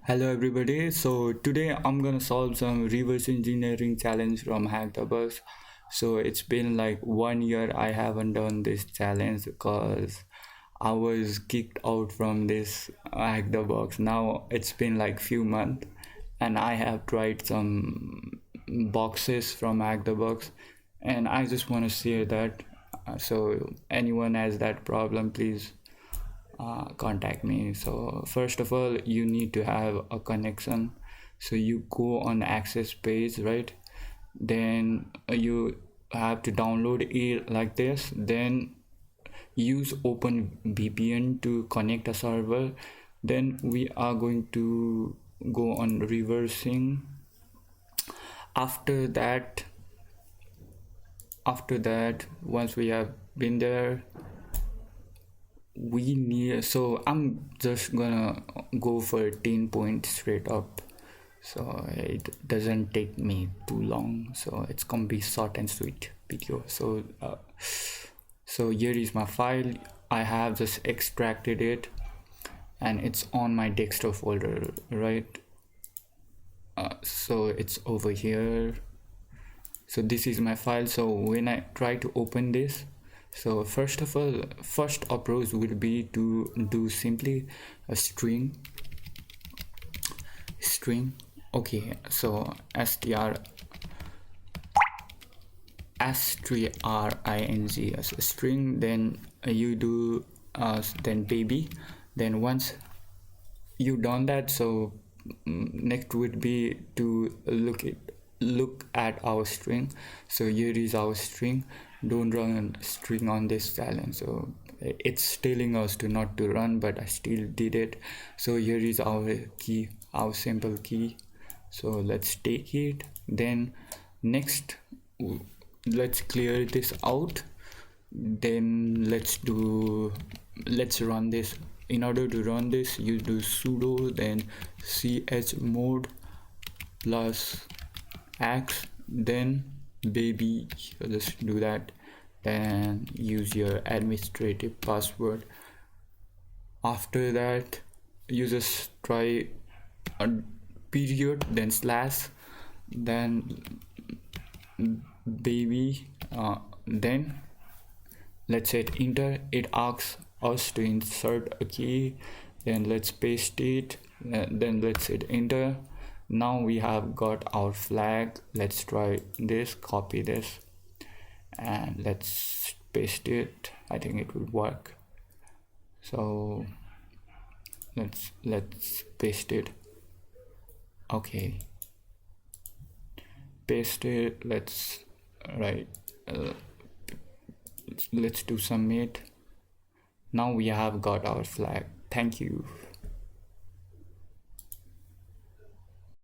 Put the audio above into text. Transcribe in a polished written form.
Hello everybody. So today I'm gonna solve some reverse engineering challenge from Hack the Box. So it's been like 1 year I haven't done this challenge because I was kicked out from this Hack the Box. Now it's been like few months and I have tried some boxes from Hack the Box and I just want to share that. So anyone has that problem, please contact me. So first of all, you need to have a connection. So you go on access page, right? Then you have to download it like this. Then use OpenVPN to connect a server. Then we are going to go on reversing. After that, once we have been there, we need, so I'm just gonna go for 10 points straight up, so it doesn't take me too long, so it's gonna be short and sweet video. So here is my file. I have just extracted it and it's on my desktop folder, right? So it's over here. So this is my file. So when I try to open this, so first of all, first approach will be to do simply a string. Okay, so string as a string, then you do then baby. Then once you done that, so next would be to look at our string. So here is our string. Don't run a string on this challenge. So it's telling us to not to run, but I still did it. So here is our key, our simple key. So let's take it. Then next, let's clear this out. Then let's run this. In order to run this, you do sudo then chmod plus x, then baby. So just do that, then use your administrative password. After that, you just try a period, then slash, then baby, then let's hit enter. It asks us to insert a key, then let's paste it, then let's hit enter. Now we have got our flag. Let's try this, copy this, and let's paste it. I think it will work. So let's paste it. Okay, paste it. Let's write let's do submit. Now we have got our flag. Thank you.